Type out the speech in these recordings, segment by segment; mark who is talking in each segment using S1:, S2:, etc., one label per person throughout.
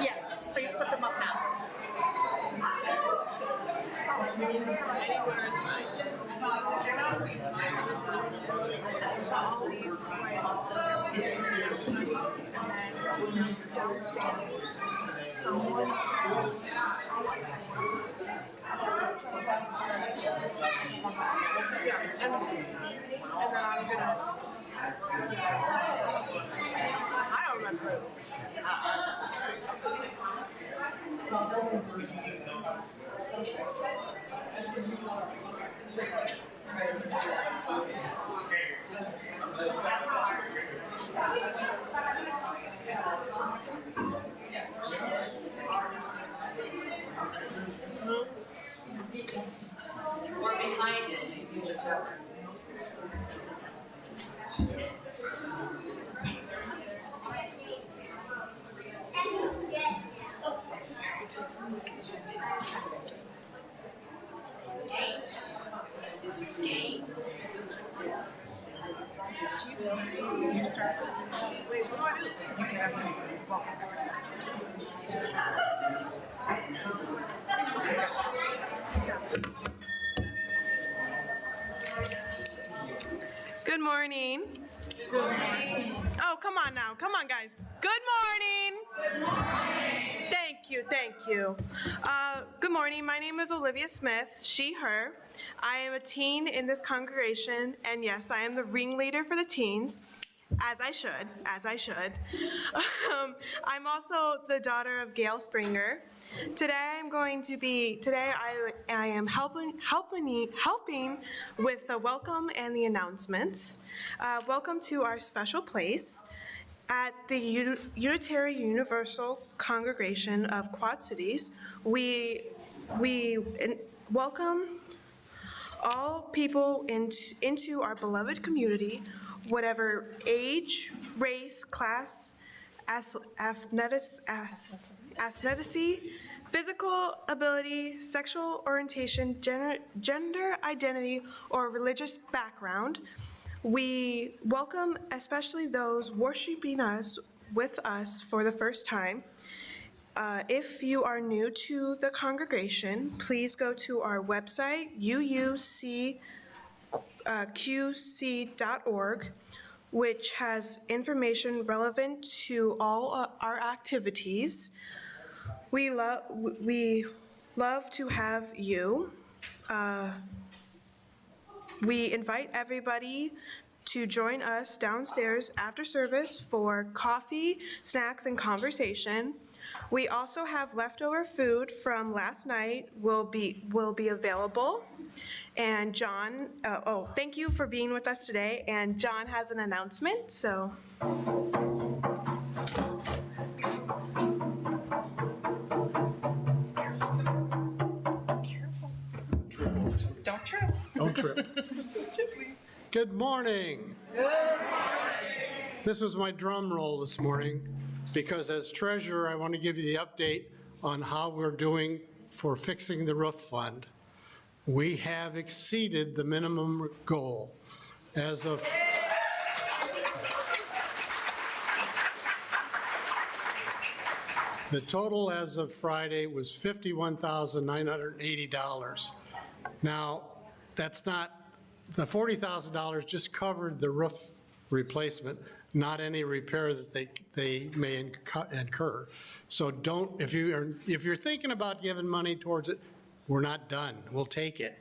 S1: Yes, please put them up now. Anywhere is fine. And then I'm gonna. I don't remember.
S2: Or behind it, you would just.
S1: You start this. Wait, what do I do? You can have Good morning. Good morning. Oh, come on now. Come on, guys. Good morning. Good morning. Thank you. Thank you. Good morning. My name is Olivia Smith, she, her. I am a teen in this congregation, and yes, I am the ringleader for the teens. As I should. I'm also the daughter of Gale Springer. Today I am helping with the welcome and the announcements. Welcome to our special place at the Unitary Universal Congregation of Quad Cities. We welcome all people into our beloved community, whatever age, race, class, ethnicity, physical ability, sexual orientation, gender identity, or religious background. We welcome especially those worshiping us with us for the first time. If you are new to the congregation, please go to our website, uucqc.org, which has information relevant to all our activities. We love to have you. We invite everybody to join us downstairs after service for coffee, snacks, and conversation. We also have leftover food from last night will be available. And John, thank you for being with us today. And John has an announcement, so. Don't trip.
S3: Don't trip.
S1: Please.
S3: Good morning.
S1: Good morning.
S3: This was my drum roll this morning because as treasurer, I want to give you the update on how we're doing for fixing the roof fund. We have exceeded the minimum goal. As of the total as of Friday was $51,980. Now, that's not, the $40,000 just covered the roof replacement, not any repair that they may incur. So don't, if you're thinking about giving money towards it, we're not done. We'll take it.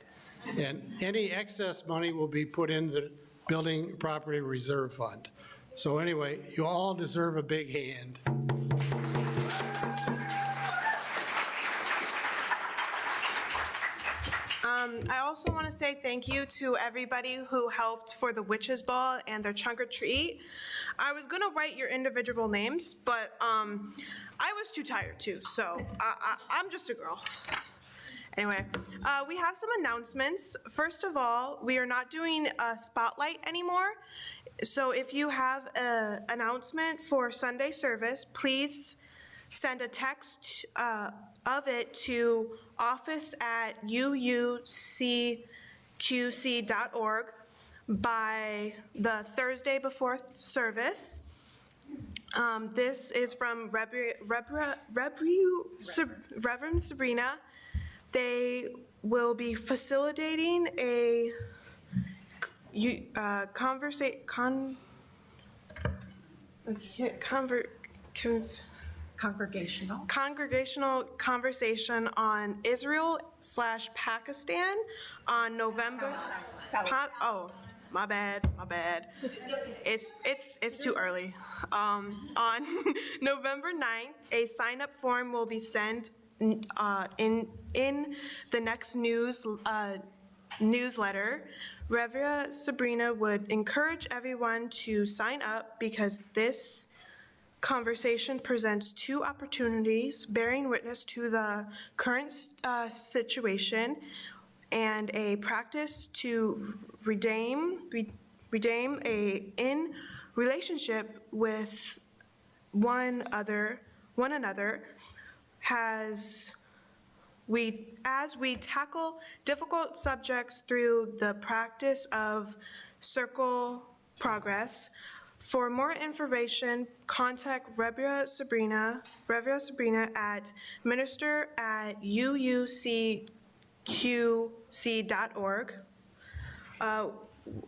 S3: And any excess money will be put in the Building Property Reserve Fund. So anyway, you all deserve a big hand.
S1: I also want to say thank you to everybody who helped for the Witches Ball and their trunk or treat. I was going to write your individual names, but I was too tired too, so I'm just a girl. Anyway, we have some announcements. First of all, we are not doing a spotlight anymore. So if you have an announcement for Sunday service, please send a text of it to office@uucqc.org by the Thursday before service. This is from Reverend Sabrina. They will be facilitating a congregational conversation on Israel/Pakistan on November. Oh, my bad. It's too early. On November 9th, a sign-up form will be sent in the next newsletter. Reverend Sabrina would encourage everyone to sign up because this conversation presents two opportunities bearing witness to the current situation and a practice to redeem in relationship with one another as we tackle difficult subjects through the practice of circle progress. For more information, contact Reverend Sabrina at minister@uucqc.org.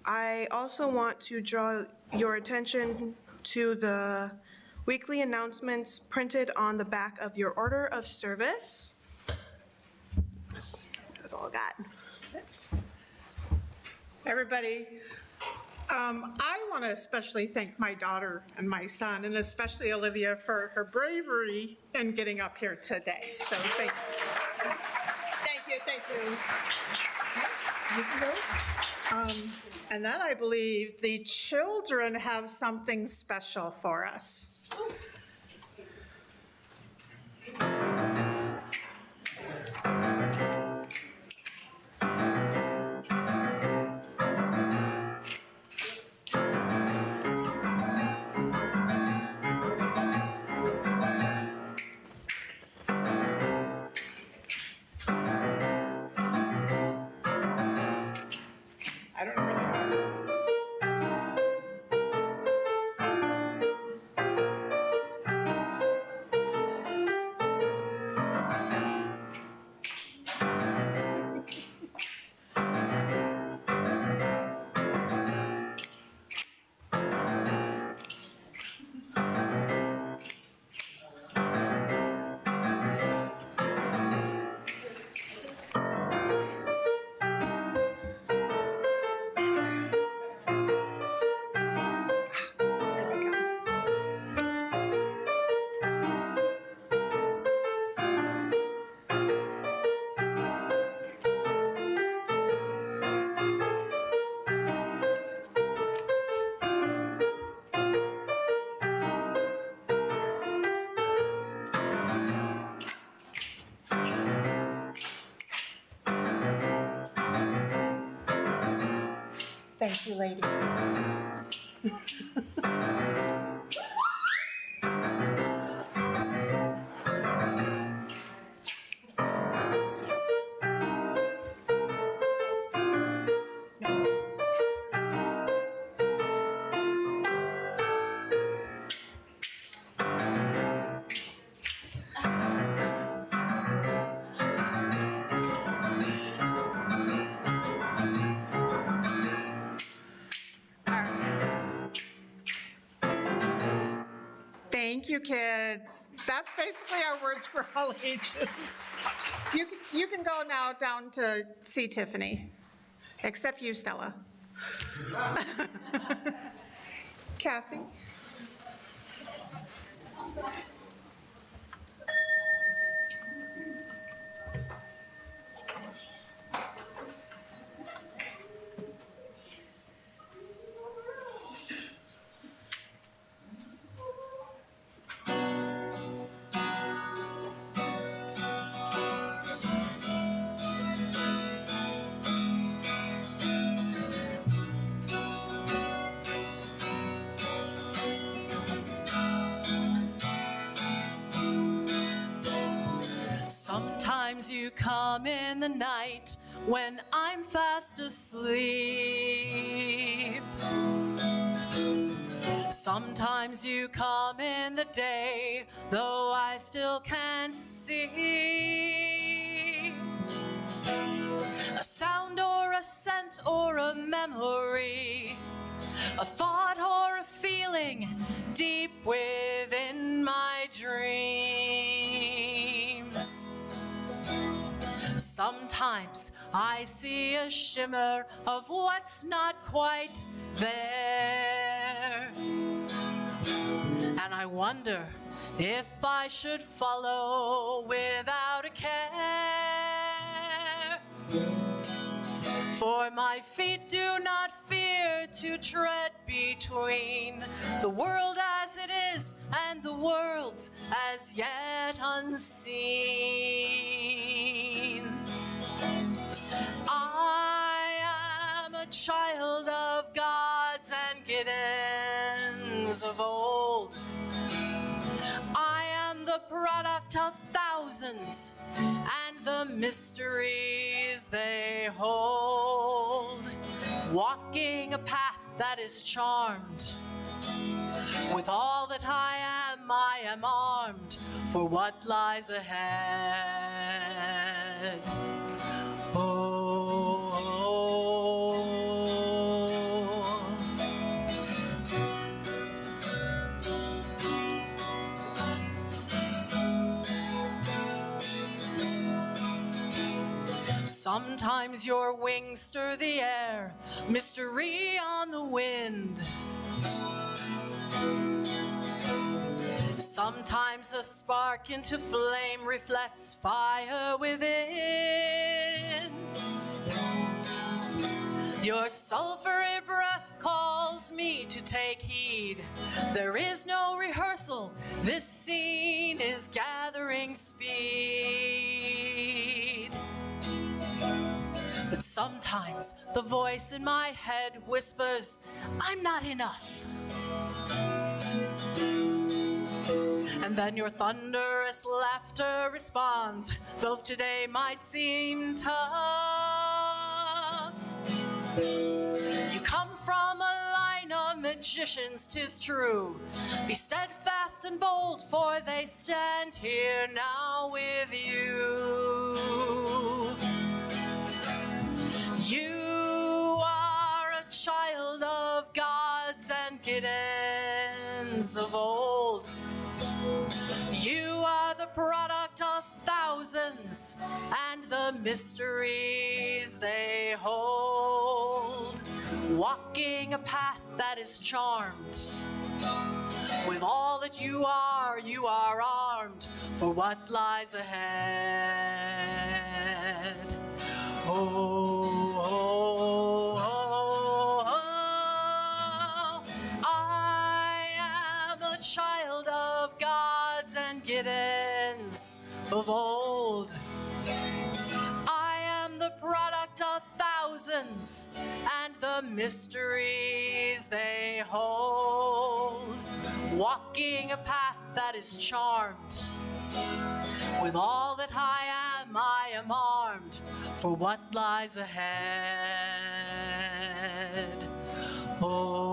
S1: I also want to draw your attention to the weekly announcements printed on the back of your order of service. That's all I got.
S4: Everybody, I want to especially thank my daughter and my son, and especially Olivia, for her bravery in getting up here today. So thank you. Thank you. You can go. And then I believe the children have something special for us. I don't know where they are. Here they come. Thank you, ladies. Thank you, kids. That's basically our words for all ages. You can go now down to see Tiffany, except you, Stella. Kathy?
S5: come in the night when I'm fast asleep. Sometimes you come in the day, though I still can't see. A sound or a scent or a memory, a thought or a feeling deep within my dreams. Sometimes I see a shimmer of what's not quite there, and I wonder if I should follow without a care. For my feet do not fear to tread between the world as it is and the worlds as yet unseen. I am a child of gods and giddens of old. I am the product of thousands and the mysteries they hold, walking a path that is charmed. With all that I am armed for what lies ahead. Sometimes your wings stir the air, mystery on the wind. Sometimes a spark into flame reflects fire within. Your sulphury breath calls me to take heed. There is no rehearsal, this scene is gathering speed. But sometimes the voice in my head whispers, I'm not enough. And then your thunderous laughter responds, though today might seem tough. You come from a line of magicians, 'tis true. Be steadfast and bold, for they stand here now with you. You are a child of gods and giddens of old. You are the product of thousands and the mysteries they hold, walking a path that is charmed. With all that you are armed for what lies ahead. Oh, oh, oh, oh, I am a child of gods and giddens of old. I am the product of thousands and the mysteries they hold, walking a path that is charmed. With all that I am armed for what lies ahead. Oh.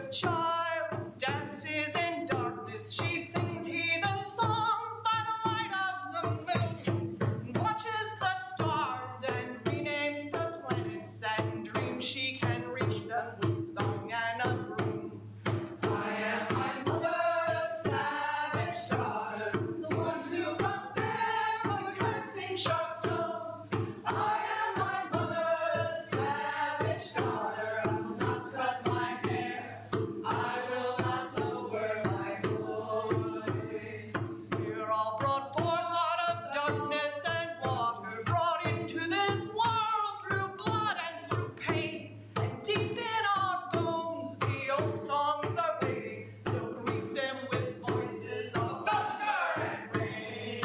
S2: motherless child dances in darkness. She sings heathen songs by the light of the moon, watches the stars and renames the planets, and dreams she can reach them with song and a broom. I am my mother's savage daughter, the one who runs barefoot, cursing sharp stones. I am my mother's savage daughter. I will not cut my hair. I will not lower my voice. We're all brought forth out of darkness and water, brought into this world through blood and through pain. And deep in our bones, the old songs are waiting. So greet them with voices of thunder and rain.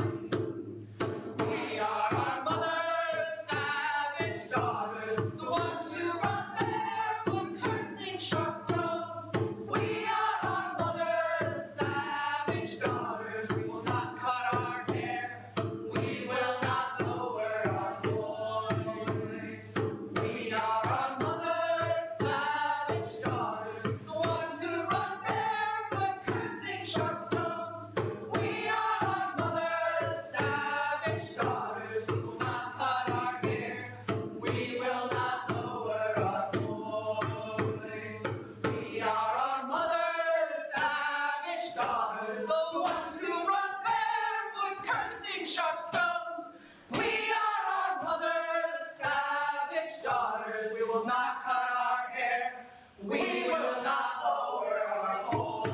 S2: We are our mother's savage daughters, the ones who run barefoot, cursing sharp stones. We are our mother's savage daughters. We will not cut our hair. We will not lower our voice. We are our mother's savage daughters, the ones who run barefoot, cursing sharp stones. We are our mother's savage daughters. We will not cut our hair. We will not lower our voice. We are our mother's savage daughters, the ones who run barefoot, cursing sharp stones. We are our mother's savage daughters. We will not cut our hair. We will not lower our voice.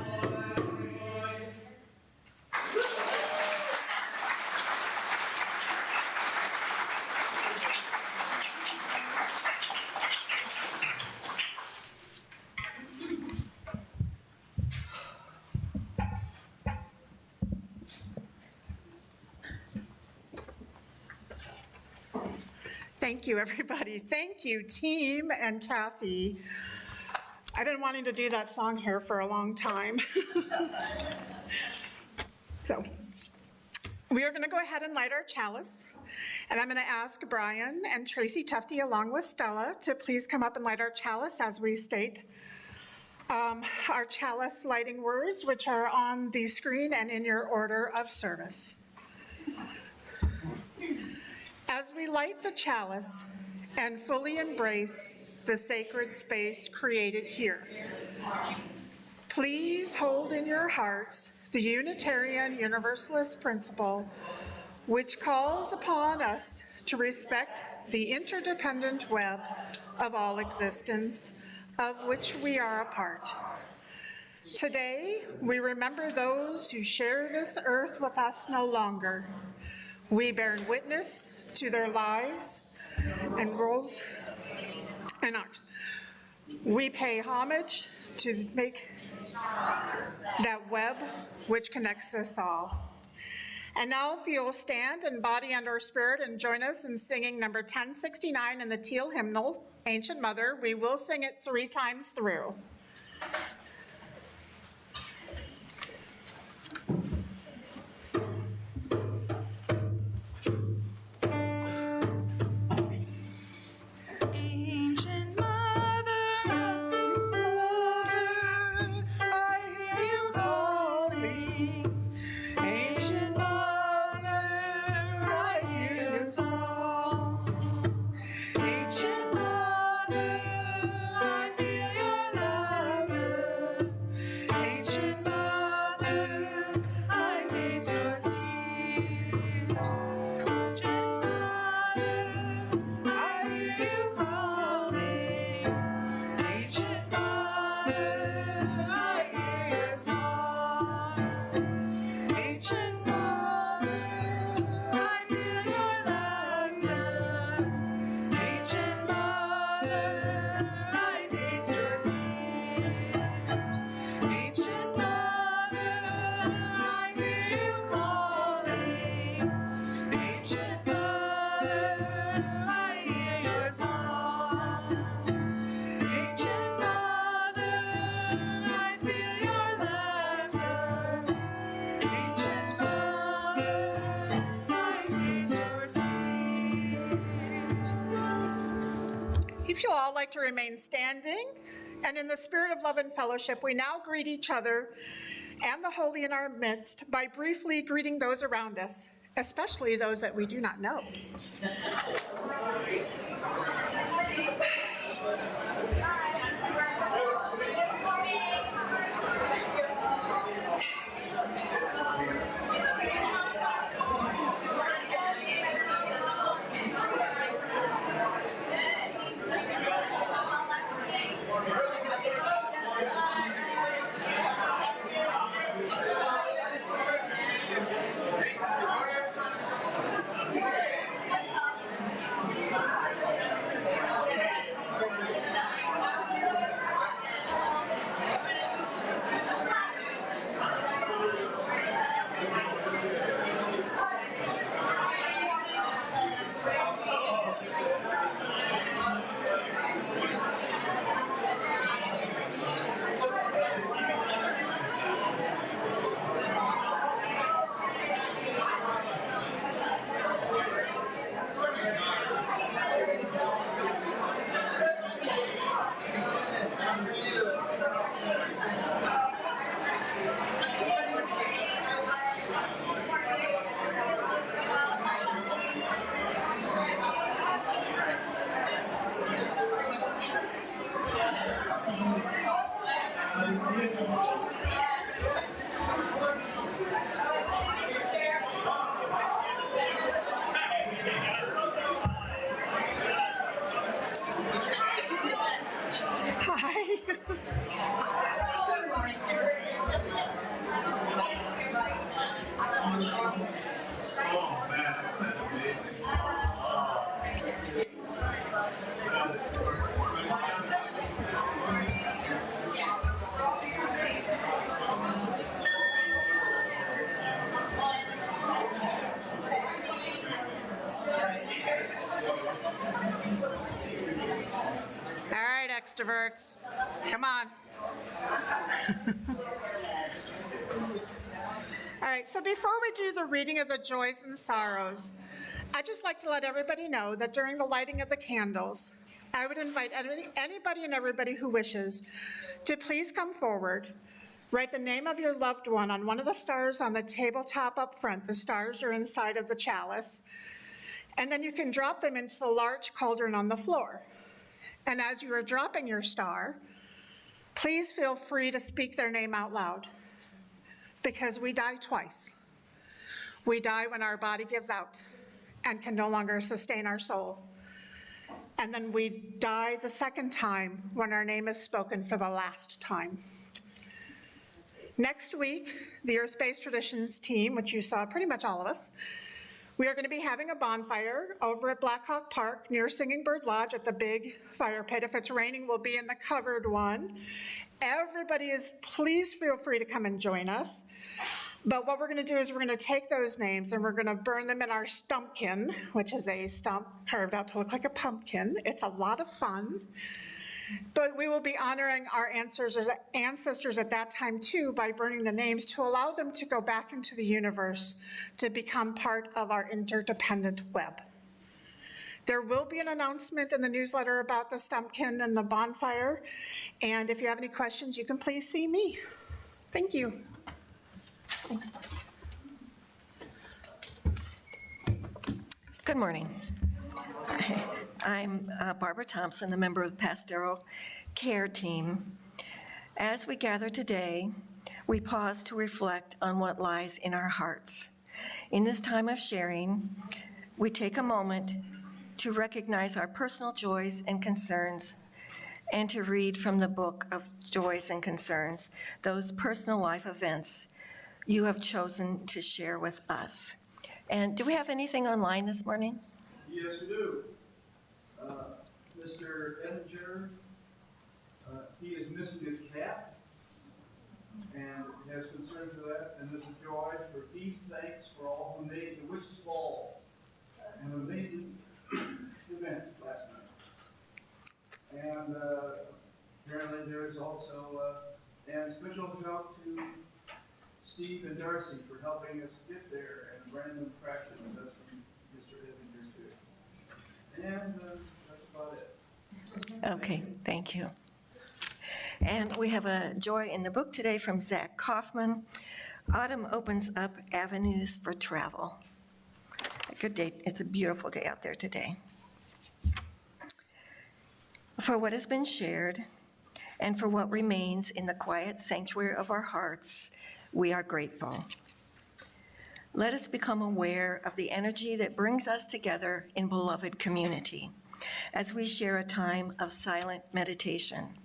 S4: Thank you, everybody. Thank you, team and Kathy. I've been wanting to do that song here for a long time. So, we are going to go ahead and light our chalice. And I'm going to ask Brian and Tracy Tufty, along with Stella, to please come up and light our chalice as we state our chalice lighting words, which are on the screen and in your order of service. As we light the chalice and fully embrace the sacred space created here, please hold in your hearts the Unitarian Universalist principle, which calls upon us to respect the interdependent web of all existence, of which we are a part. Today, we remember those who share this earth with us no longer. We bear witness to their lives and roles and ours. We pay homage to make that web which connects us all. And now if you'll stand in body and or spirit and join us in singing number 1069 in the Teal hymnal, Ancient Mother, we will sing it 3 times through. If you'll all like to remain standing, And in the spirit of love and fellowship, we now greet each other and the holy in our midst by briefly greeting those around us, especially those that we do not know. All right, extroverts, come on. All right, so before we do the reading of the joys and sorrows, I'd just like to let everybody know that during the lighting of the candles, I would invite anybody and everybody who wishes to please come forward, write the name of your loved one on one of the stars on the tabletop up front. The stars are inside of the chalice. And then you can drop them into the large cauldron on the floor. And as you are dropping your star, please feel free to speak their name out loud, because we die twice. We die when our body gives out and can no longer sustain our soul. And then we die the second time when our name is spoken for the last time. Next week, the Earth-Based Traditions team, which you saw pretty much all of us, we are going to be having a bonfire over at Black Hawk Park near Singing Bird Lodge at the big fire pit. If it's raining, we'll be in the covered one. Please feel free to come and join us. But what we're going to do is we're going to take those names and we're going to burn them in our stumpkin, which is a stump carved out to look like a pumpkin. It's a lot of fun. But we will be honoring our ancestors at that time too by burning the names to allow them to go back into the universe to become part of our interdependent web. There will be an announcement in the newsletter about the stumpkin and the bonfire. And if you have any questions, you can please see me. Thank you. Thanks.
S6: Good morning. I'm Barbara Thompson, a member of the Pastoral Care Team. As we gather today, we pause to reflect on what lies in our hearts. In this time of sharing, we take a moment to recognize our personal joys and concerns and to read from the book of joys and concerns, those personal life events you have chosen to share with us. And do we have anything online this morning?
S7: Yes, we do. Mr. Edinger, he is missing his cat and has concern for that. And Mrs. Joy, for deep thanks for all who made the Witch's Ball an amazing event last night. And apparently there is also, and special shout to Steve and Darcy for helping us get there, and Brandon Fraction, and that's from Mr. Edinger too. And that's about it.
S6: Okay, thank you. And we have a joy in the book today from Zach Kaufman. Autumn opens up avenues for travel. Good day. It's a beautiful day out there today. For what has been shared and for what remains in the quiet sanctuary of our hearts, we are grateful. Let us become aware of the energy that brings us together in beloved community as we share a time of silent meditation.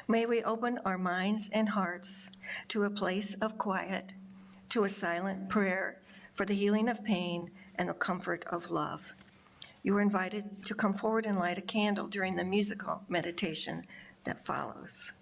S6: May we open our minds and hearts to a place of quiet, to a silent prayer for the healing of pain and the comfort of love. You are invited to come forward and light a candle during the musical meditation that follows.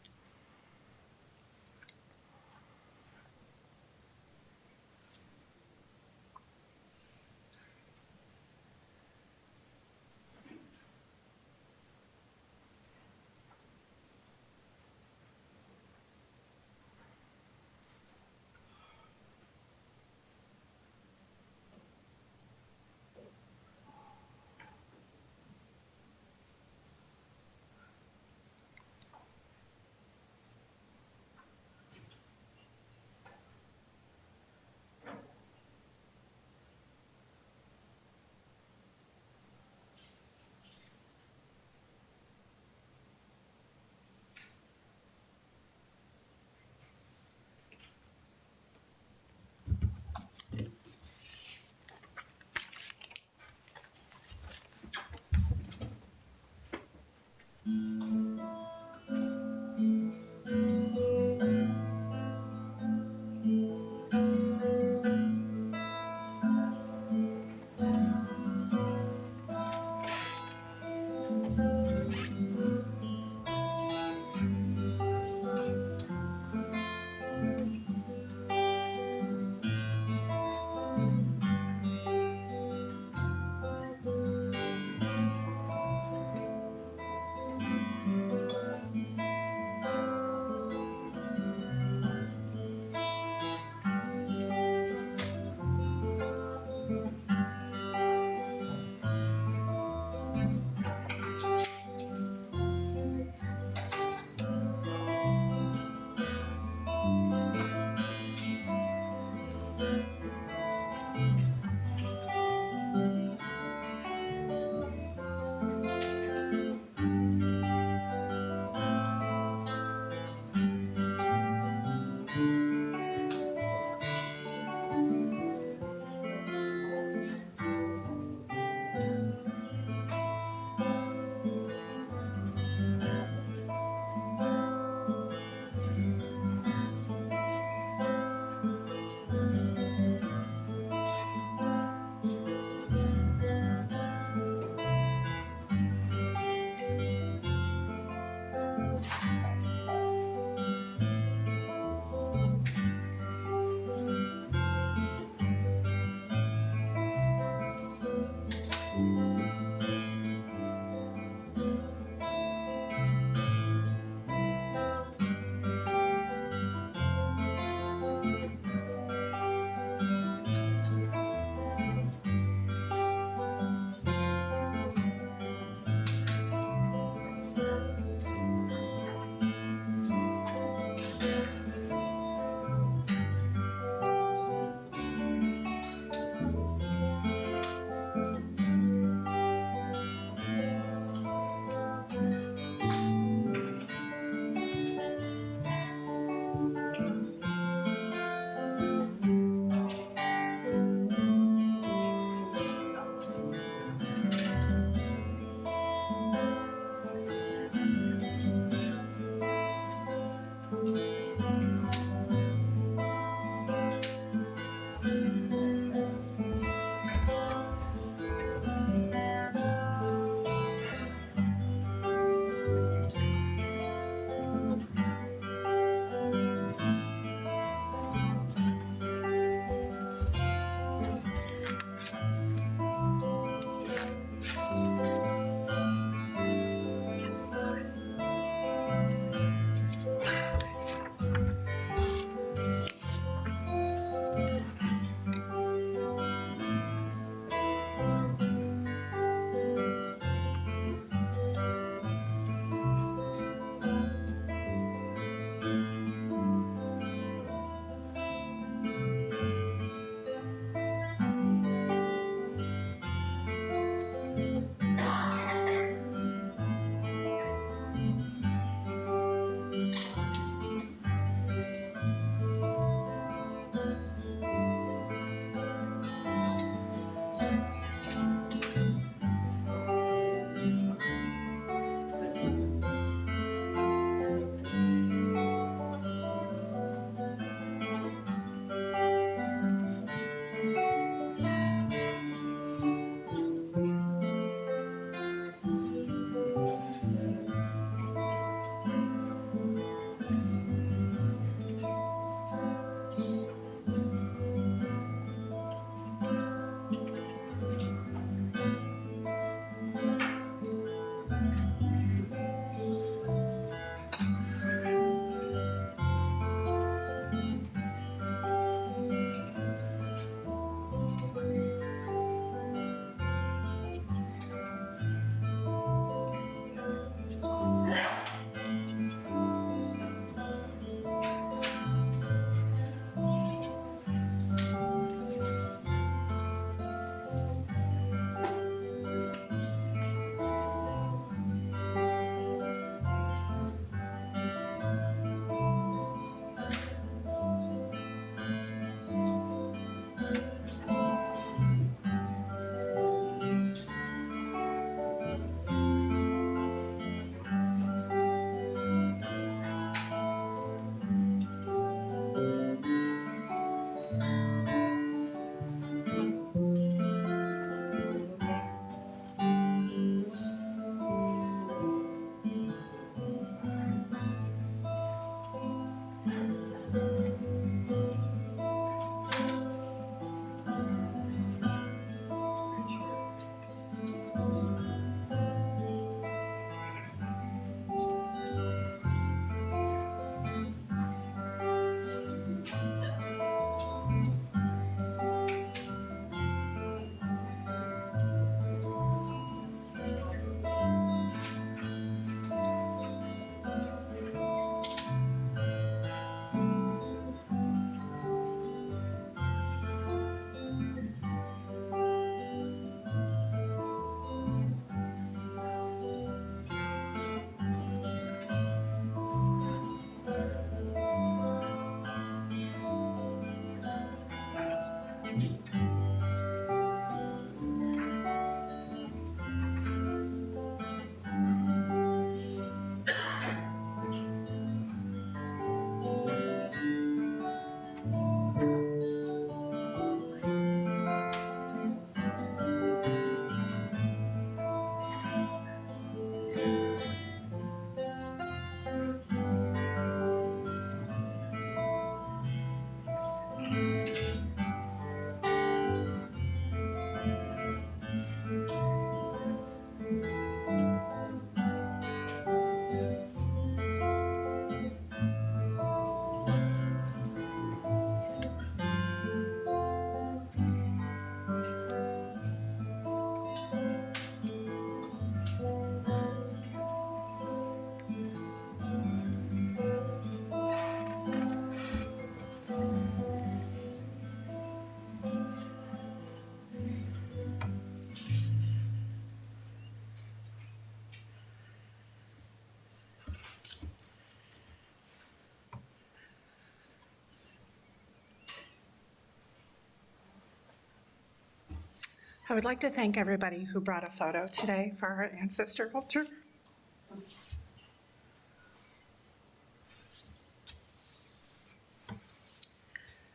S4: I would like to thank everybody who brought a photo today for our ancestor altar.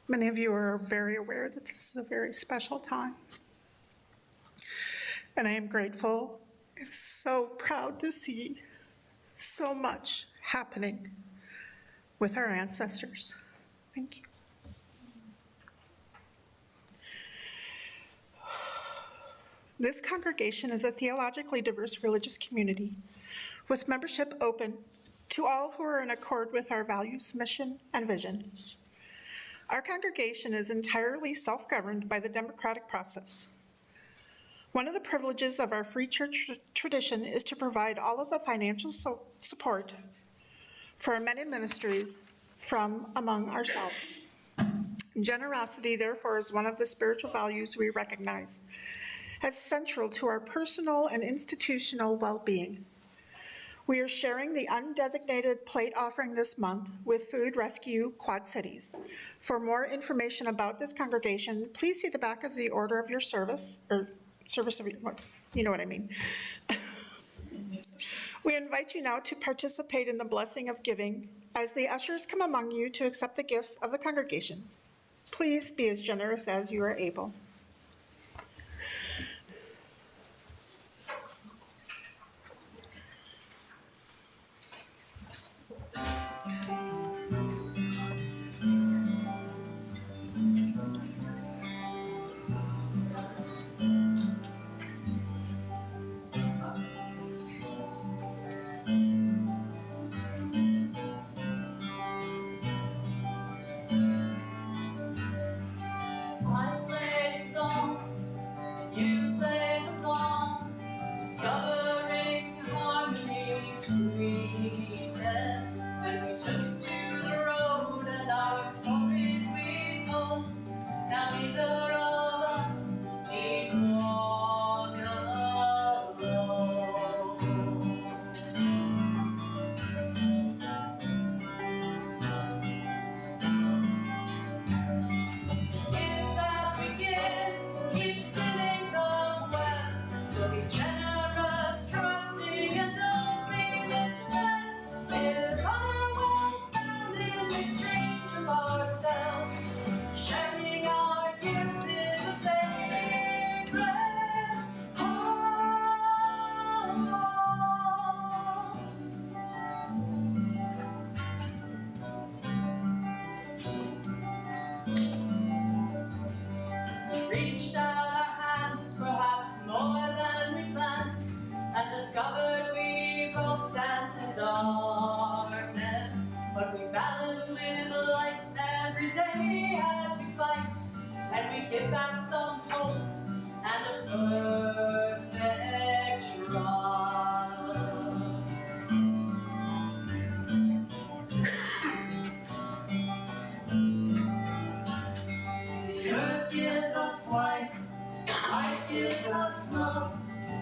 S4: Many of you are very aware that this is a very special time. And I am grateful and so proud to see so much happening with our ancestors. Thank you. This congregation is a theologically diverse religious community with membership open to all who are in accord with our values, mission, and vision. Our congregation is entirely self-governed by the democratic process. One of the privileges of our free church tradition is to provide all of the financial support for our many ministries from among ourselves. Generosity, therefore, is one of the spiritual values we recognize as central to our personal and institutional well-being. We are sharing the undesignated plate offering this month with Food Rescue Quad Cities. For more information about this congregation, please see the back of the order of your service, or service of, you know what I mean. We invite you now to participate in the blessing of giving as the ushers come among you to accept the gifts of the congregation. Please be as generous as you are able.
S5: I play a song, you play along, discovering harmony's sweetness. When we took to the road and our stories we told, now neither of us need walk alone. Gifts that we give keep spinning the web. So be generous, trusting, and don't be misled. It's honor well found in the exchange of ourselves. Sharing our gifts is a sacred heart. Reached out our hands, perhaps more than we planned, and discovered we both dance in darkness. But we balance with light every day as we fight, and we give back some hope and a perfect trust. The earth gives us life, life gives us love,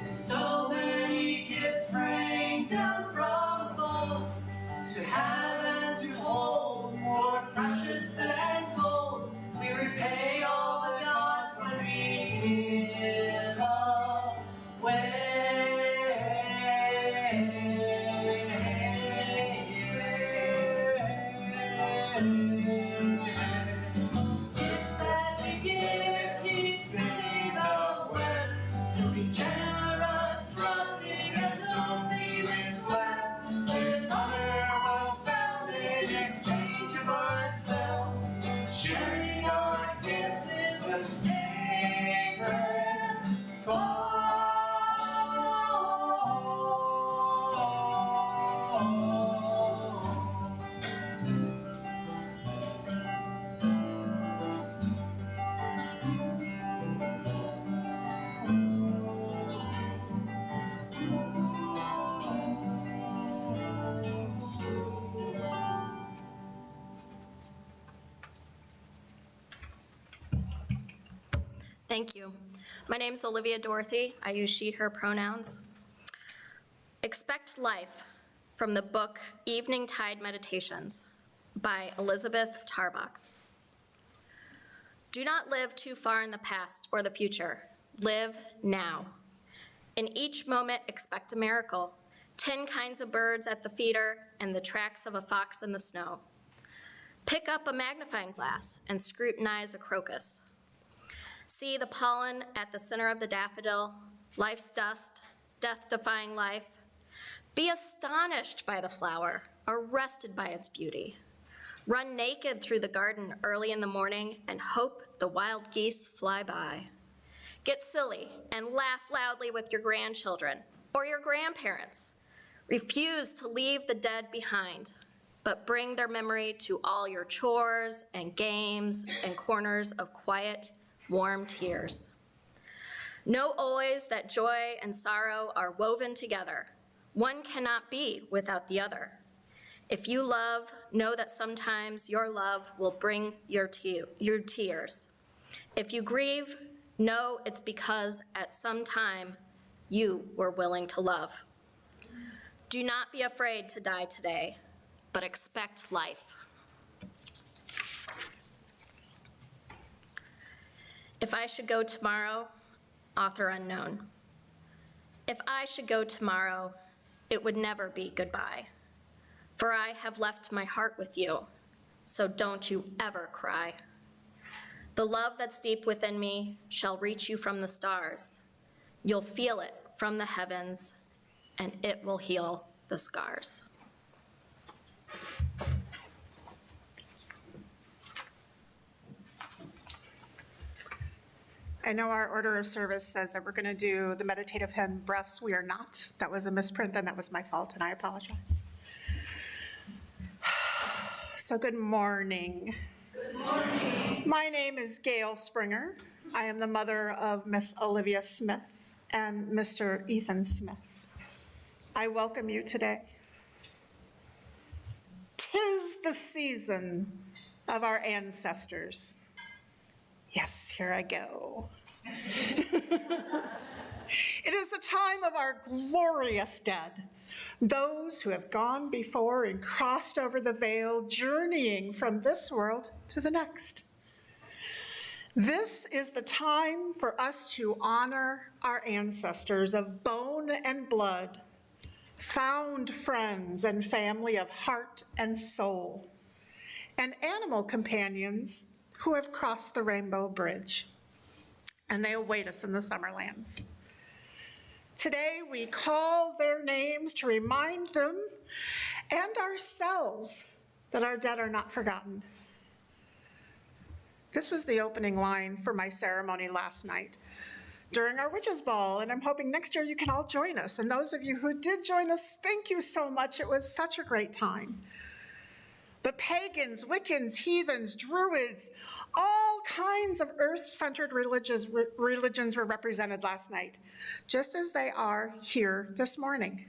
S5: and so many gifts rain down from above. To have and to hold, more precious than gold, we repay all the gods when we give away. Gifts that we give keep spinning the web. So be generous, trusting, and don't be misled. There's honor well found in exchange of ourselves. Sharing our gifts is a sacred bond.
S8: Thank you. My name's Olivia Dorothy. I use she, her pronouns. Expect Life from the book Evening Tide Meditations by Elizabeth Tarbox. Do not live too far in the past or the future. live now. In each moment, expect a miracle. 10 kinds of birds at the feeder and the tracks of a fox in the snow. Pick up a magnifying glass and scrutinize a crocus. See the pollen at the center of the daffodil, life's dust, death-defying life. Be astonished by the flower, arrested by its beauty. Run naked through the garden early in the morning and hope the wild geese fly by. Get silly and laugh loudly with your grandchildren or your grandparents. Refuse to leave the dead behind, but bring their memory to all your chores and games and corners of quiet, warm tears. Know always that joy and sorrow are woven together. One cannot be without the other. If you love, know that sometimes your love will bring your tears. If you grieve, know it's because at some time you were willing to love. Do not be afraid to die today, but expect life. If I should go tomorrow, author unknown. If I should go tomorrow, it would never be goodbye. For I have left my heart with you, so don't you ever cry. The love that's deep within me shall reach you from the stars. You'll feel it from the heavens, and it will heal the scars.
S4: I know our order of service says that we're going to do the meditative hymn, Breaths We Are Not. That was a misprint, and that was my fault, and I apologize. So good morning. Good morning. My name is Gale Springer. I am the mother of Miss Olivia Smith and Mr. Ethan Smith. I welcome you today. 'Tis the season of our ancestors. Yes, here I go. It is the time of our glorious dead, those who have gone before and crossed over the veil, journeying from this world to the next. This is the time for us to honor our ancestors of bone and blood, found friends and family of heart and soul, and animal companions who have crossed the Rainbow Bridge, and they await us in the Summerlands. Today, we call their names to remind them and ourselves that our dead are not forgotten. This was the opening line for my ceremony last night during our Witches' Ball, and I'm hoping next year you can all join us. And those of you who did join us, thank you so much. It was such a great time. But pagans, Wiccans, heathens, druids, all kinds of earth-centered religions were represented last night, just as they are here this morning.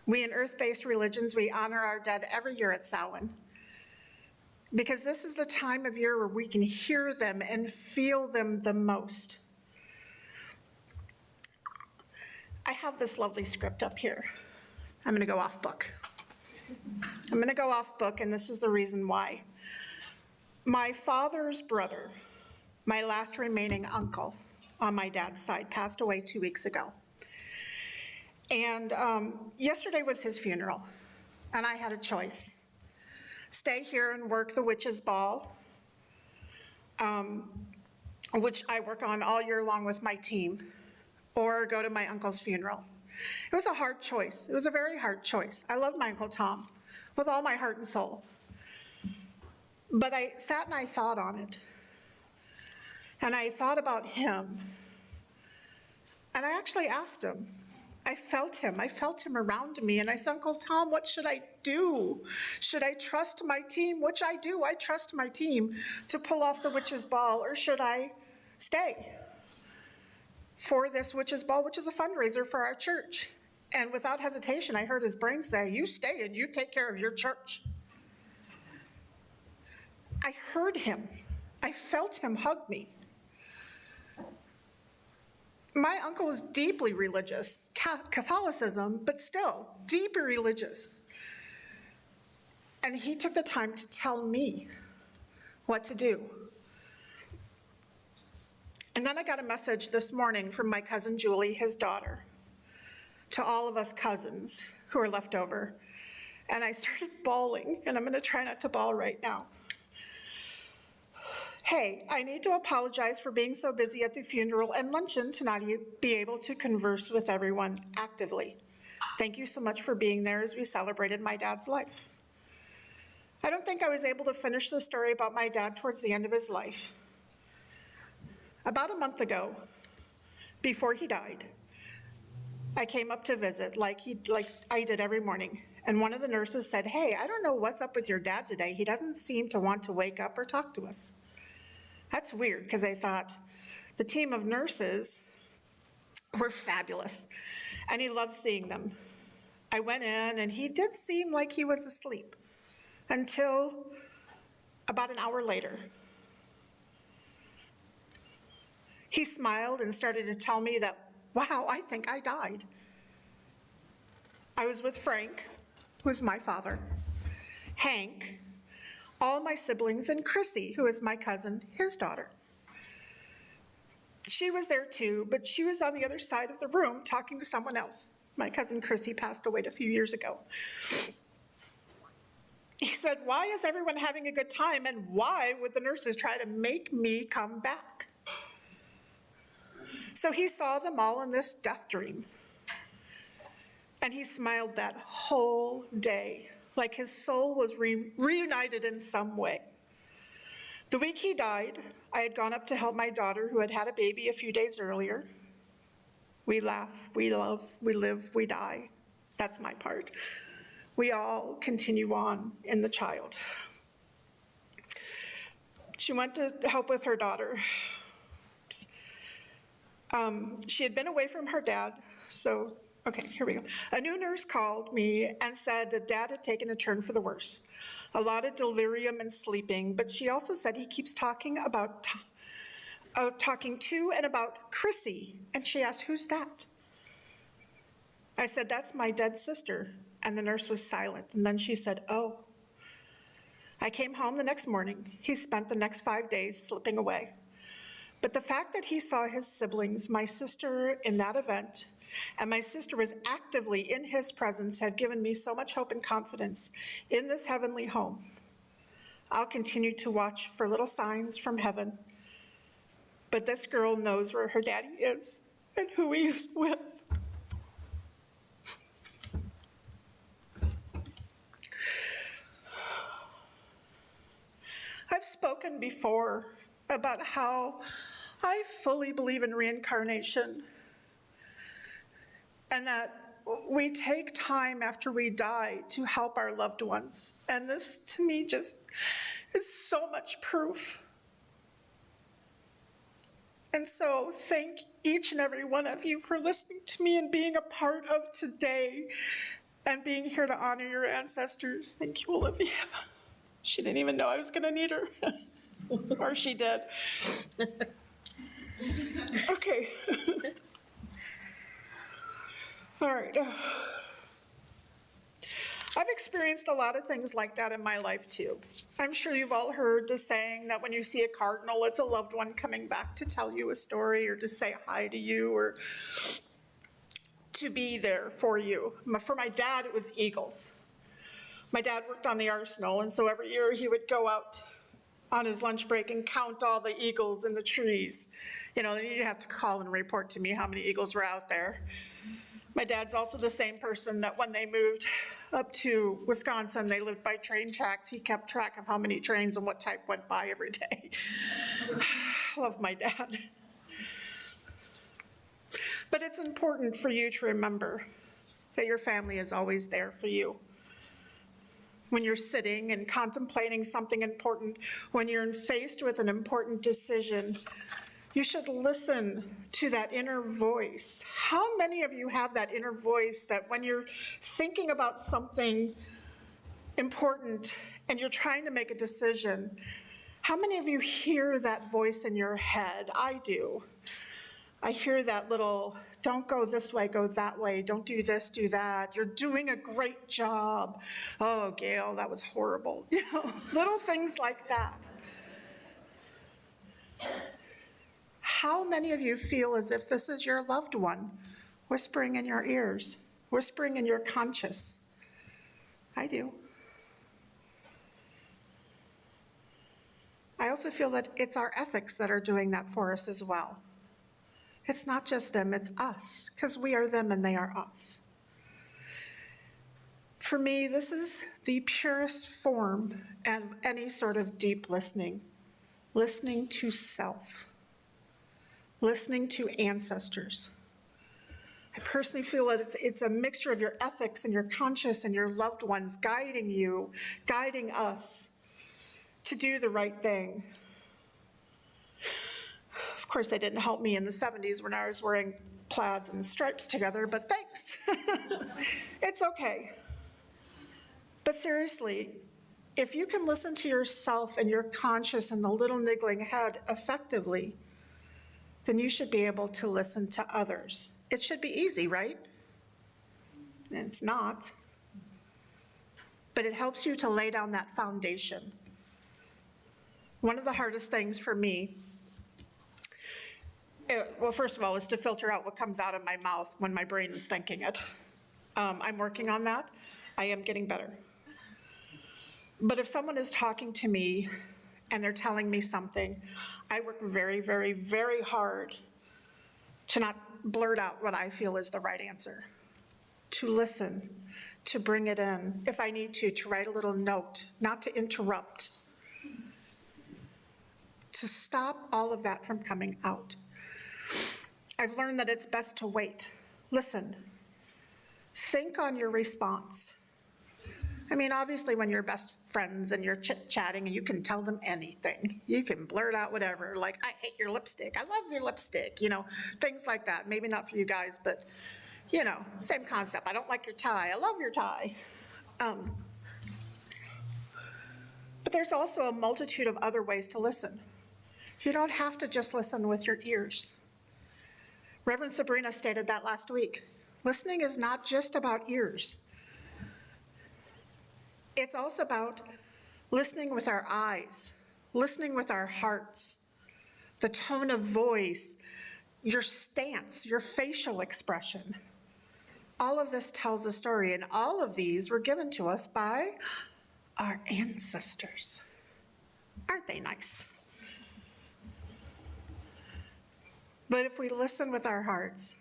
S4: We in earth-based religions, we honor our dead every year at Samhain, because this is the time of year where we can hear them and feel them the most. I have this lovely script up here. I'm gonna go off book. And this is the reason why. My father's brother, my last remaining uncle on my dad's side, passed away 2 weeks ago. And yesterday was his funeral, and I had a choice. Stay here and work the Witches' Ball, which I work on all year long with my team, or go to my uncle's funeral. It was a hard choice. It was a very hard choice. I love my Uncle Tom with all my heart and soul. But I sat and I thought on it. And I thought about him. And I actually asked him. I felt him around me. And I said, Uncle Tom, what should I do? Should I trust my team? Which I do. I trust my team to pull off the Witches' Ball, or should I stay for this Witches' Ball, which is a fundraiser for our church? And without hesitation, I heard his brain say, you stay and you take care of your church. I heard him. I felt him hug me. My uncle was deeply religious, Catholicism, but still deeply religious. And he took the time to tell me what to do. And then I got a message this morning from my cousin Julie, his daughter, to all of us cousins who are left over. And I started bawling, and I'm going to try not to bawl right now. Hey, I need to apologize for being so busy at the funeral and luncheon to not be able to converse with everyone actively. Thank you so much for being there as we celebrated my dad's life. I don't think I was able to finish the story about my dad towards the end of his life. About a month ago, before he died, I came up to visit like I did every morning. And one of the nurses said, hey, I don't know what's up with your dad today. He doesn't seem to want to wake up or talk to us. That's weird, because I thought the team of nurses were fabulous, and he loved seeing them. I went in, and he did seem like he was asleep until about an hour later. He smiled and started to tell me that, wow, I think I died. I was with Frank, who is my father, Hank, all my siblings, and Chrissy, who is my cousin, his daughter. She was there too, but she was on the other side of the room talking to someone else. My cousin Chrissy passed away a few years ago. He said, why is everyone having a good time, and why would the nurses try to make me come back? So he saw them all in this death dream. And he smiled that whole day, like his soul was reunited in some way. The week he died, I had gone up to help my daughter, who had had a baby a few days earlier. We laugh, we love, we live, we die. That's my part. We all continue on in the child. She went to help with her daughter. She had been away from her dad, so okay, here we go. A new nurse called me and said that Dad had taken a turn for the worse. A lot of delirium and sleeping, but she also said he keeps talking to and about Chrissy. And she asked, who's that? I said, that's my dead sister. And the nurse was silent. And then she said, oh. I came home the next morning. He spent the next 5 days slipping away. But the fact that he saw his siblings, my sister in that event, and my sister was actively in his presence have given me so much hope and confidence in this heavenly home. I'll continue to watch for little signs from heaven, but this girl knows where her daddy is and who he's with. I've spoken before about how I fully believe in reincarnation, and that we take time after we die to help our loved ones. And this, to me, just is so much proof. And so thank each and every one of you for listening to me and being a part of today and being here to honor your ancestors. Thank you, Olivia. She didn't even know I was going to need her. Or she did. Okay. All right. I've experienced a lot of things like that in my life too. I'm sure you've all heard the saying that when you see a cardinal, it's a loved one coming back to tell you a story or to say hi to you or to be there for you. For my dad, it was eagles. My dad worked on the arsenal, and so every year he would go out on his lunch break and count all the eagles in the trees. You know, you'd have to call and report to me how many eagles were out there. My dad's also the same person that when they moved up to Wisconsin, they lived by train tracks. He kept track of how many trains and what type went by every day. Love my dad. But it's important for you to remember that your family is always there for you. When you're sitting and contemplating something important, when you're faced with an important decision, you should listen to that inner voice. How many of you have that inner voice that when you're thinking about something important and you're trying to make a decision, how many of you hear that voice in your head? I do. I hear that little, don't go this way, go that way, don't do this, do that, you're doing a great job. Oh, Gale, that was horrible. You know, little things like that. How many of you feel as if this is your loved one whispering in your ears, whispering in your conscious? I do. I also feel that it's our ethics that are doing that for us as well. It's not just them, it's us, because we are them and they are us. For me, this is the purest form of any sort of deep listening. Listening to self. Listening to ancestors. I personally feel that it's a mixture of your ethics and your conscious and your loved ones guiding you, guiding us to do the right thing. Of course, they didn't help me in the 70s when I was wearing plaids and stripes together, but thanks. It's okay. But seriously, if you can listen to yourself and your conscious and the little niggling head effectively, then you should be able to listen to others. It should be easy, right? It's not. But it helps you to lay down that foundation. One of the hardest things for me, well, first of all, is to filter out what comes out of my mouth when my brain is thinking it. I'm working on that. I am getting better. But if someone is talking to me and they're telling me something, I work very, very, very hard to not blurt out what I feel is the right answer, to listen, to bring it in. If I need to write a little note, not to interrupt, to stop all of that from coming out. I've learned that it's best to wait, listen, think on your response. I mean, obviously when you're best friends and you're chit-chatting and you can tell them anything. You can blurt out whatever, like, I hate your lipstick, I love your lipstick, things like that. Maybe not for you guys, but, same concept. I don't like your tie, I love your tie. But there's also a multitude of other ways to listen. You don't have to just listen with your ears. Reverend Sabrina stated that last week. Listening is not just about ears. It's also about listening with our eyes, listening with our hearts, the tone of voice, your stance, your facial expression. All of this tells a story, and all of these were given to us by our ancestors. Aren't they nice? But if we listen with our hearts,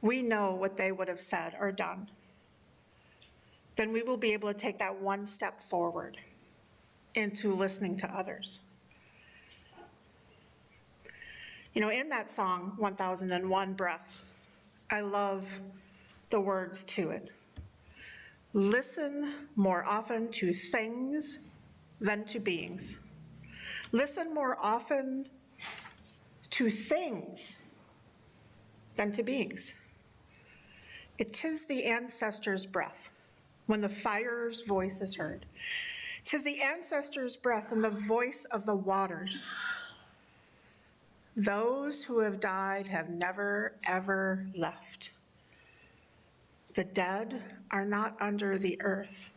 S4: we know what they would have said or done. Then we will be able to take that one step forward into listening to others. In that song, 1001 Breaths, I love the words to it. Listen more often to things than to beings. Listen more often to things than to beings. It is the ancestors' breath when the fire's voice is heard. 'Tis the ancestors' breath and the voice of the waters. Those who have died have never, ever left. The dead are not under the earth.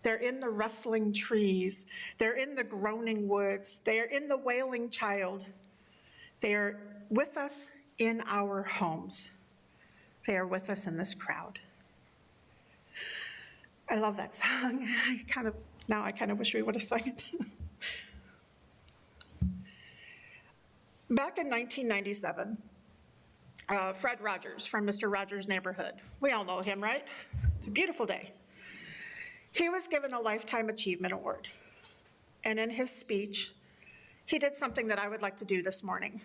S4: They're in the rustling trees. They're in the groaning woods. They are in the wailing child. They are with us in our homes. They are with us in this crowd. I love that song. I kind of wish we would have sung it. Back in 1997, Fred Rogers from Mr. Rogers' Neighborhood, we all know him, right? It's a beautiful day. He was given a Lifetime Achievement Award. And in his speech, he did something that I would like to do this morning.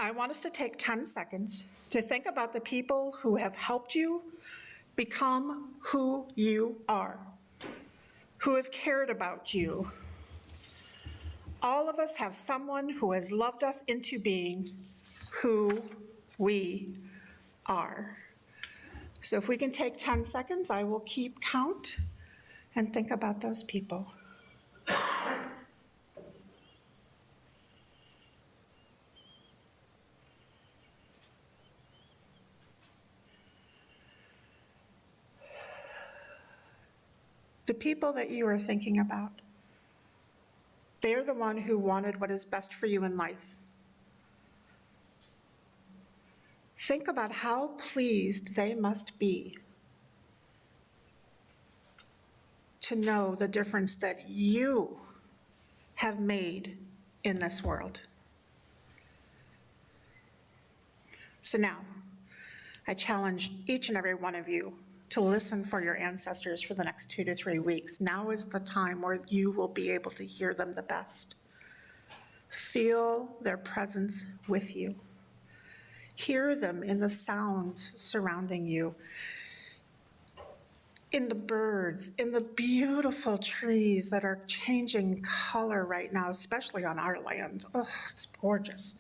S4: I want us to take 10 seconds to think about the people who have helped you become who you are, who have cared about you. All of us have someone who has loved us into being who we are. So if we can take 10 seconds, I will keep count and think about those people. The people that you are thinking about, They're the one who wanted what is best for you in life. Think about how pleased they must be to know the difference that you have made in this world. So now, I challenge each and every one of you to listen for your ancestors for the next 2 to 3 weeks. Now is the time where you will be able to hear them the best. Feel their presence with you. Hear them in the sounds surrounding you, in the birds, in the beautiful trees that are changing color right now, especially on our land. Oh, it's gorgeous.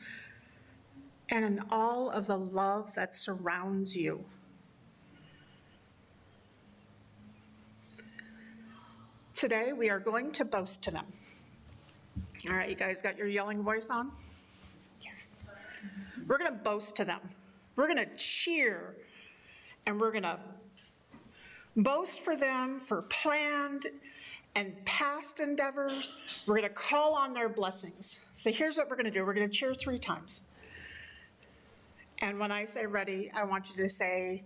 S4: And in all of the love that surrounds you. Today, we are going to boast to them. All right, you guys got your yelling voice on? Yes. We're going to boast to them. We're going to cheer, and we're going to boast for them for planned and past endeavors. We're going to call on their blessings. So here's what we're going to do. We're going to cheer 3 times. And when I say ready, I want you to say,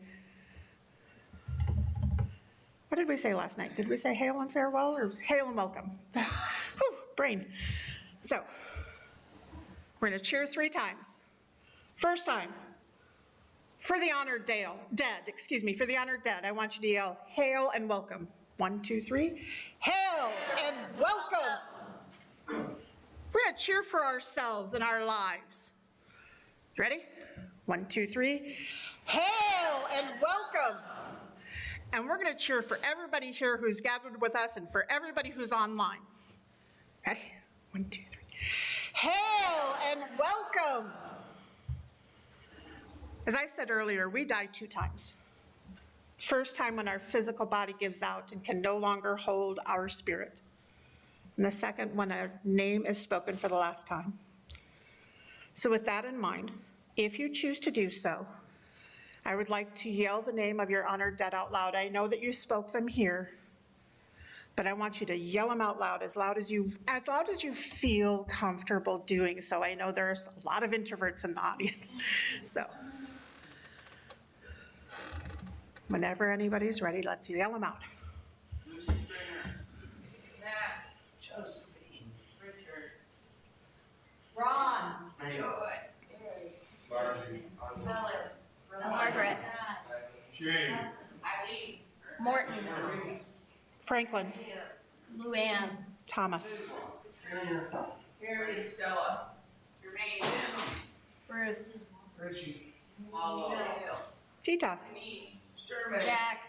S4: what did we say last night? Did we say hail and farewell or hail and welcome? Whew, brain. So we're going to cheer 3 times. First time, for the honored for the honored dead, I want you to yell, hail and welcome. 1, 2, 3. Hail and welcome. We're going to cheer for ourselves and our lives. Ready? 1, 2, 3. Hail and welcome. And we're going to cheer for everybody here who's gathered with us and for everybody who's online. Ready? 1, 2, 3. Hail and welcome. As I said earlier, we die 2 times. First time when our physical body gives out and can no longer hold our spirit. And the second when our name is spoken for the last time. So with that in mind, if you choose to do so, I would like to yell the name of your honored dead out loud. I know that you spoke them here, but I want you to yell them out loud as loud as you feel comfortable doing so. I know there's a lot of introverts in the audience. So whenever anybody's ready, let's yell them out.
S2: Matt, Josephine, Richard, Ron, Joy,
S8: Margaret.
S7: Jane.
S2: Eileen,
S8: Morton.
S4: Franklin.
S8: Luann.
S4: Thomas.
S2: Harry and Stella, Jermaine,
S8: Bruce.
S7: Richie.
S2: Paulo,
S4: Titas.
S2: Denise, Sherman,
S8: Jack.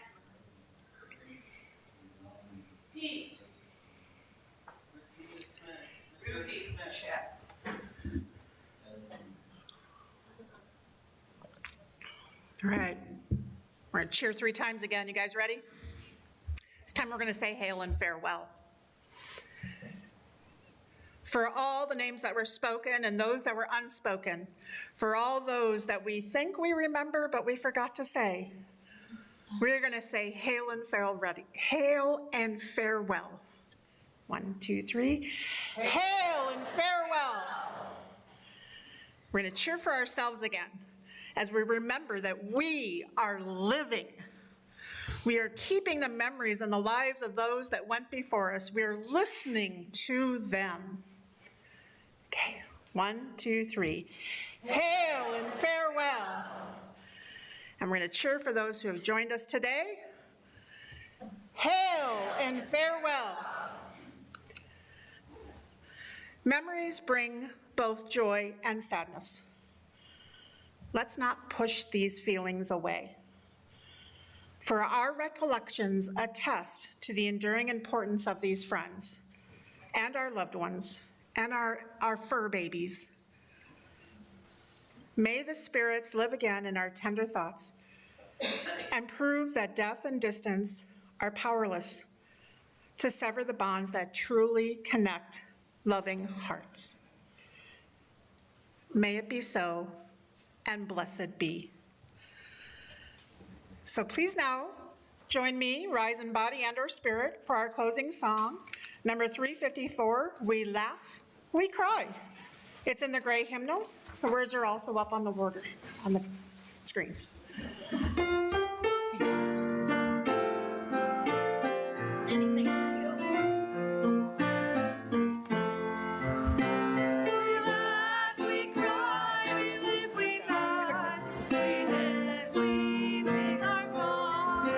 S2: Pete, Ruthie, Chet.
S4: All right. We're going to cheer 3 times again. You guys ready? This time we're going to say hail and farewell. For all the names that were spoken and those that were unspoken, for all those that we think we remember but we forgot to say, we're going to say hail and farewell ready. Hail and farewell. 1, 2, 3. Hail and farewell. We're going to cheer for ourselves again as we remember that we are living. We are keeping the memories and the lives of those that went before us. We are listening to them. Okay, 1, 2, 3. Hail and farewell. And we're going to cheer for those who have joined us today. Hail and farewell. Memories bring both joy and sadness. Let's not push these feelings away. For our recollections attest to the enduring importance of these friends and our loved ones and our fur babies. May the spirits live again in our tender thoughts and prove that death and distance are powerless to sever the bonds that truly connect loving hearts. May it be so, and blessed be. So please now Join me, rise in body and or spirit, for our closing song, number 354, We Laugh, We Cry. It's in the gray hymnal. The words are also up on the border, on the screen.
S8: Anything for you.
S2: We laugh, we cry, we live, we die. We dance, we sing our song.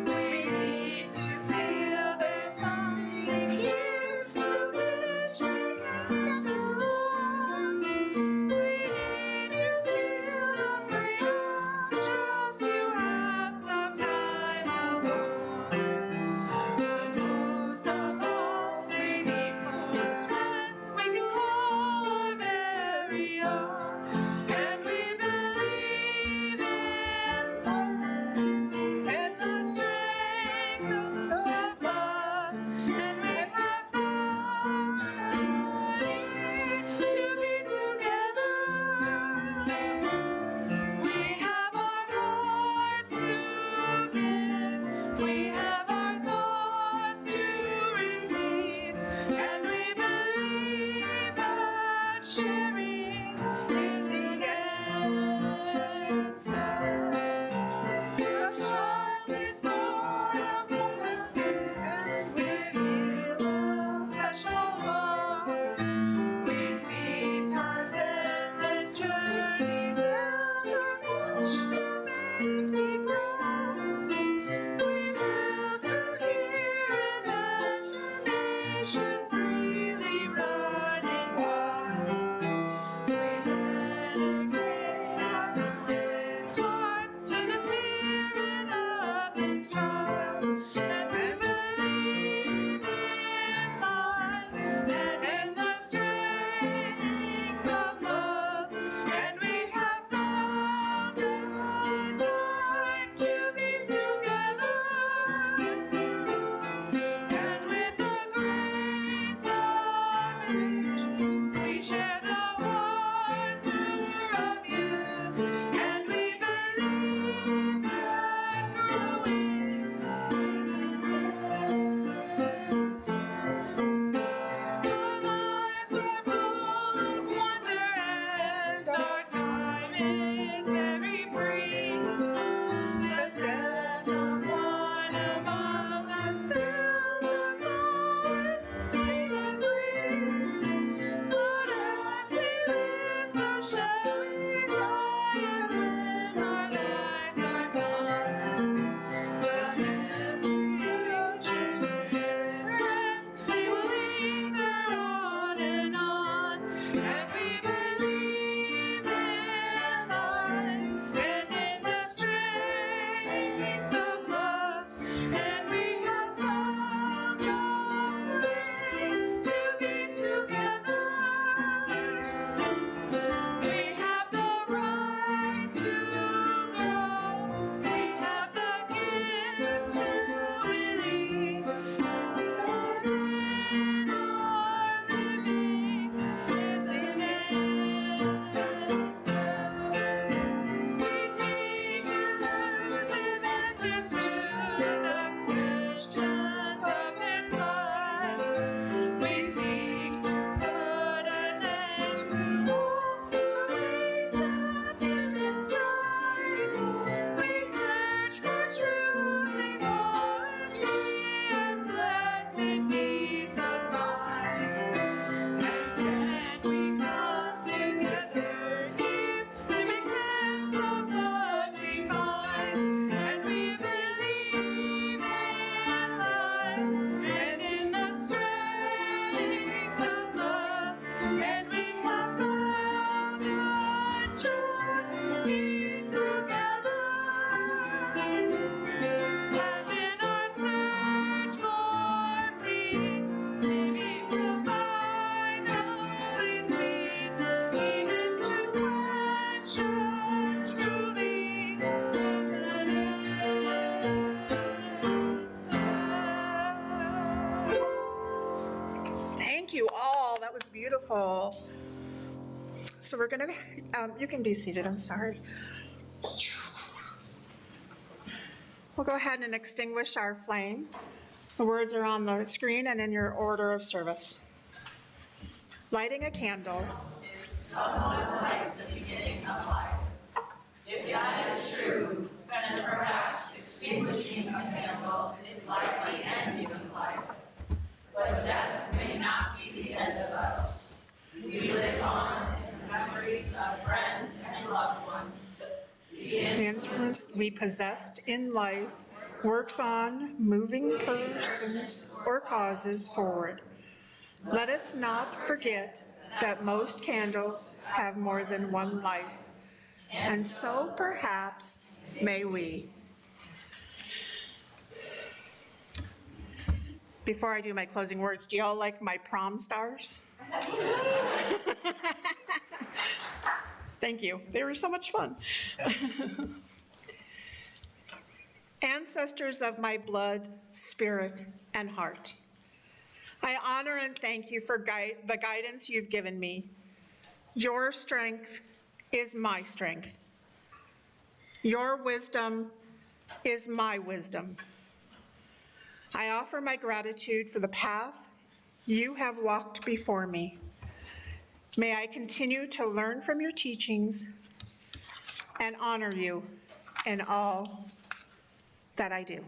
S2: We need to feel there's something here to wish we can get along. We need to feel the freedom just to have some time alone. But most of all, we need close friends we can call our very own. And we believe in love and the strength of love. And we have found to be together. We have our hearts to give. We have our thoughts to receive. And we believe that sharing is the answer. A child is born among us, and we feel a special bond. We see time's endless journey bells are pushed to make me proud. We thrill to hear imagination freely running wild. We dedicate our mountain hearts to the spirit of this child. And we believe in life and in the strength of love. And we have found a time to be together. And with the grace of age, we share the wonder of youth. And we believe that growing is the answer. Our lives are full of wonder and our time is very brief. The death of one among us fills us all with pain and grief. But as we live, so shall we die. And when our lives are gone, the memories of cherished friends, they will linger on and on. And we believe in life and in the strength of love. And we have found a place to be together. We have the right to grow. We have the gift to believe that in our living is the answer. We seek elusive answers to the questions of this life. We seek to put an end to all the waste of human strife. We search for truth, equality, and blessed peace of mind. And then we come together here to make sense of what we find. And we believe in life and in the strength of love. And we have found a joy being together. And in our search for peace, maybe we'll find all it's seen, even to question truly is an answer.
S4: Thank you all. That was beautiful. So we're going to, you can be seated. I'm sorry. We'll go ahead and extinguish our flame. The words are on the screen and in your order of service. Lighting a candle.
S5: Somewhat like the beginning of life. If that is true, then perhaps extinguishing a candle is like the ending of life. But death may not be the end of us. We live on in memories of friends and loved ones.
S4: The influence we possessed in life works on moving persons or causes forward. Let us not forget that most candles have more than one life, and so perhaps may we. Before I do my closing words, do y'all like my prom stars? Thank you. They were so much fun. Ancestors of my blood, spirit, and heart, I honor and thank you for the guidance you've given me. Your strength is my strength. Your wisdom is my wisdom. I offer my gratitude for the path you have walked before me. May I continue to learn from your teachings and honor you in all that I do.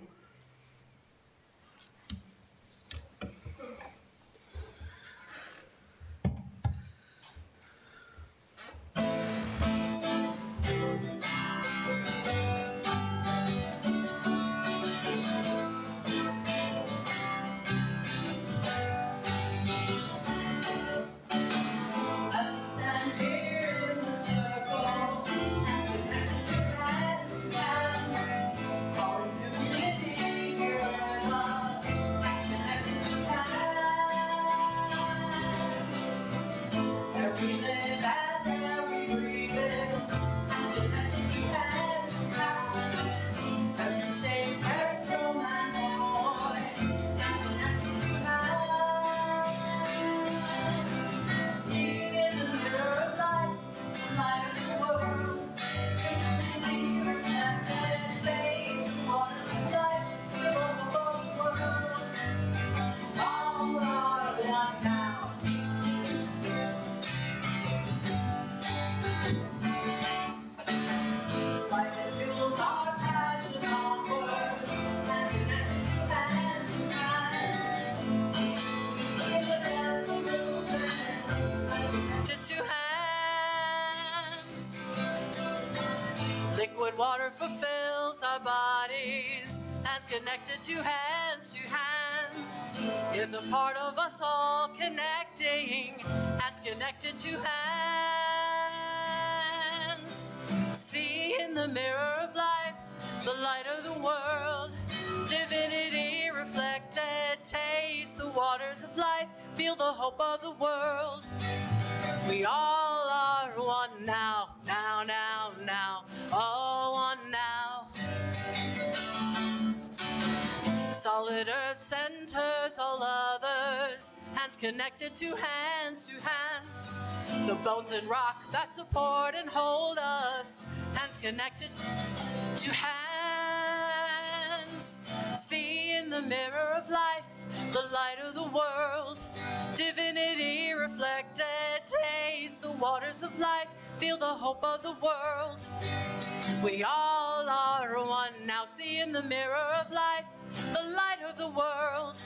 S5: Water fulfills our bodies, hands connected to hands, is a part of us all connecting, hands connected to hands. See in the mirror of life, the light of the world, divinity reflected, taste the waters of life, feel the hope of the world. We all are one now, now, now, now, all one now. Solid earth centers all others, hands connected to hands, the bones and rock that support and hold us, hands connected to hands. See in the mirror of life, the light of the world, divinity reflected, taste the waters of life, feel the hope of the world. We all are one now, see in the mirror of life, the light of the world,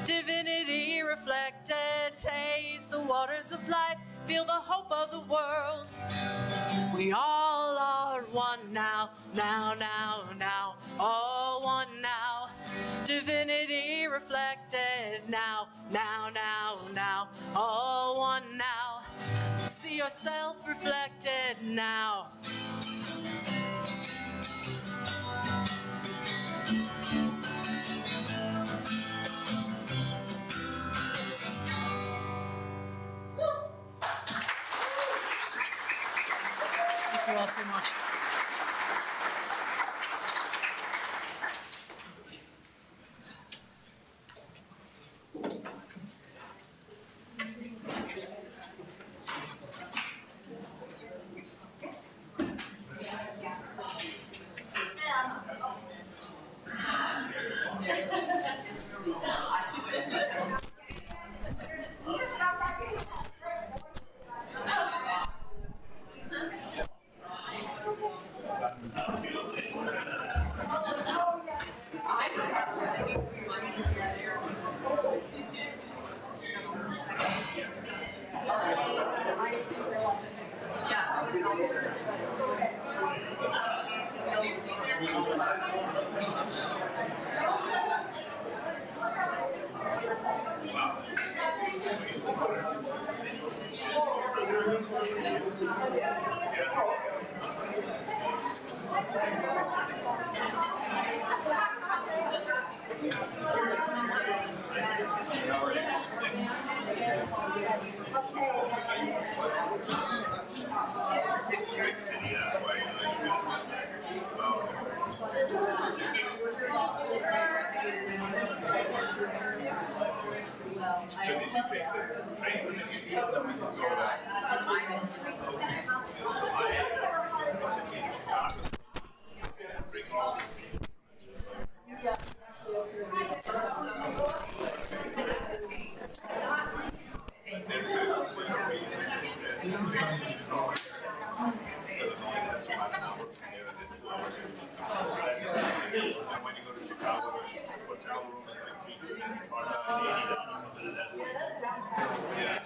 S5: divinity reflected, taste the waters of life, feel the hope of the world. We all are one now, now, now, now, all one now, divinity reflected now, now, now, now, all one now, see yourself reflected now. Thank you all so much.
S9: Yeah.